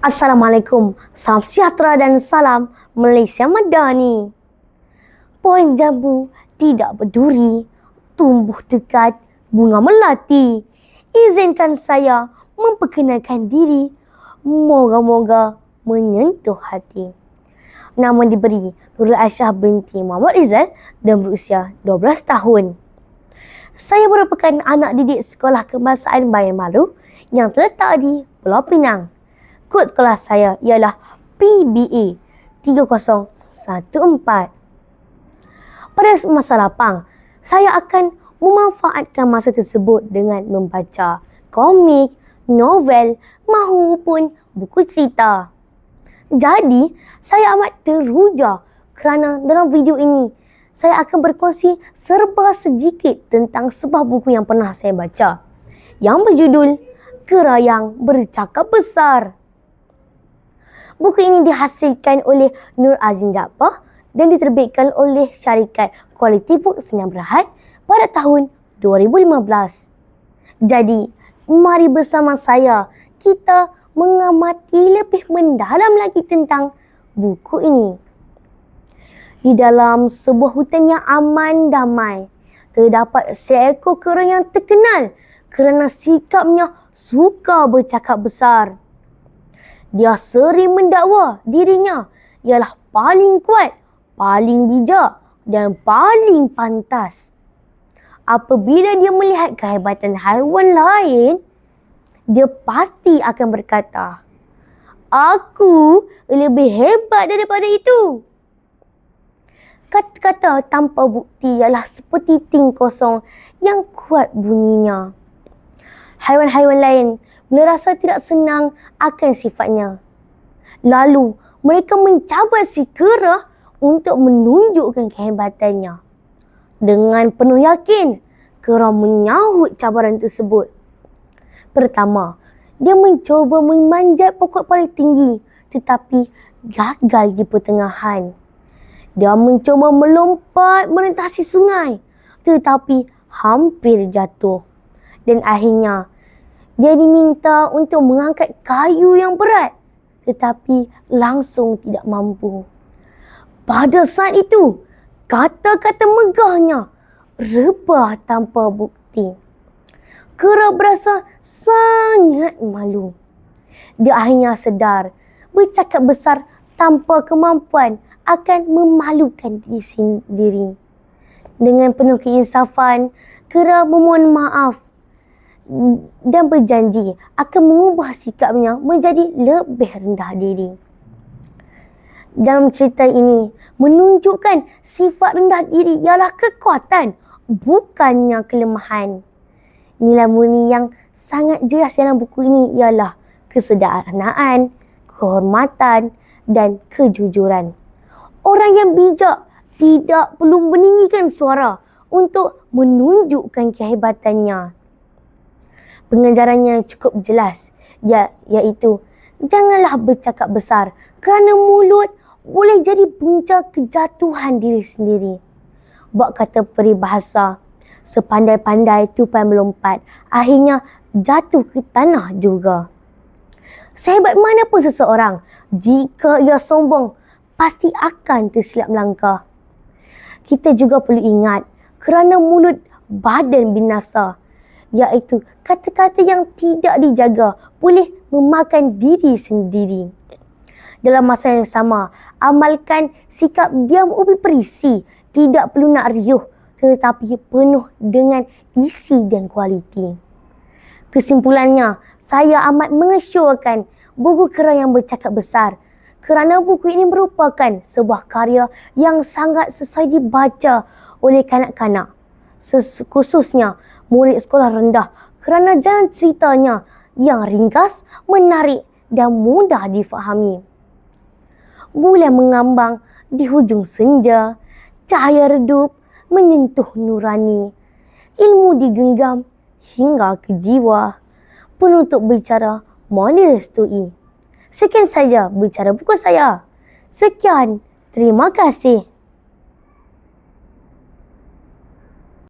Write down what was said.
Assalamualaikum, salam sejahtera dan salam Malaysia Madani. Pohon jambu tidak berduri, tumbuh dekat bunga melati. Izinkan saya memperkenalkan diri, moga-moga menyentuh hati. Nama diberi Nurul Aisyah binti Muhammad Rizal dan berusia 12 tahun. Saya merupakan anak didik Sekolah Kebangsaan Bayan Maru yang terletak di Pulau Pinang. Kod sekolah saya ialah PBA 3014. Pada masa lapang, saya akan memanfaatkan masa tersebut dengan membaca komik, novel maupun buku cerita. Jadi, saya amat teruja kerana dalam video ini saya akan berkongsi serba sedikit tentang sebuah buku yang pernah saya baca yang berjudul Kerayang Bercakap Besar. Buku ini dihasilkan oleh Nur Azim Jaafar dan diterbitkan oleh syarikat Quality Book Sdn Bhd pada tahun 2015. Jadi, mari bersama saya kita mengamati lebih mendalam lagi tentang buku ini. Di dalam sebuah hutan yang aman damai, terdapat seekor kerang yang terkenal kerana sikapnya suka bercakap besar. Dia sering mendakwa dirinya ialah paling kuat, paling bijak dan paling pantas. Apabila dia melihat kehebatan haiwan lain, dia pasti akan berkata, "Aku lebih hebat daripada itu." Kata-kata tanpa bukti ialah seperti ting kosong yang kuat bunyinya. Haiwan-haiwan lain merasa tidak senang akan sifatnya. Lalu, mereka mencabar si kera untuk menunjukkan kehebatannya. Dengan penuh yakin, kera menyahut cabaran tersebut. Pertama, dia mencuba memanjat pokok paling tinggi tetapi gagal di pertengahan. Dia mencuba melompat melintasi sungai tetapi hampir jatuh. Dan akhirnya, dia diminta untuk mengangkat kayu yang berat tetapi langsung tidak mampu. Pada saat itu, kata-kata megahnya rebah tanpa bukti. Kera berasa sangat malu. Dia akhirnya sedar bercakap besar tanpa kemampuan akan memalukan diri sendiri. Dengan penuh keinsafan, kera memohon maaf dan berjanji akan mengubah sikapnya menjadi lebih rendah diri. Dalam cerita ini menunjukkan sifat rendah diri ialah kekuatan, bukannya kelemahan. Nilai murni yang sangat jelas dalam buku ini ialah kesederhanaan, kehormatan dan kejujuran. Orang yang bijak tidak perlu meninggikan suara untuk menunjukkan kehebatannya. Pengajarannya cukup jelas, iaitu janganlah bercakap besar kerana mulut boleh jadi punca kejatuhan diri sendiri. Bak kata peribahasa, sepandai-pandai tupai melompat, akhirnya jatuh ke tanah juga. Sehebat mana pun seseorang, jika ia sombong, pasti akan tersilap melangkah. Kita juga perlu ingat, kerana mulut badan binasa, iaitu kata-kata yang tidak dijaga boleh memakan diri sendiri. Dalam masa yang sama, amalkan sikap diam ubi perisi, tidak perlu nak riuh tetapi penuh dengan isi dan kualiti. Kesimpulannya, saya amat mengesyorkan buku Kerayang Bercakap Besar kerana buku ini merupakan sebuah karya yang sangat sesuai dibaca oleh kanak-kanak, khususnya murid sekolah rendah kerana jalan ceritanya yang ringkas, menarik dan mudah difahami. Bulan mengambang di hujung senja, cahaya redup menyentuh nurani, ilmu digenggam hingga ke jiwa. Penutup bicara mohon direstui. Sekian saja bicara buku saya. Sekian, terima kasih.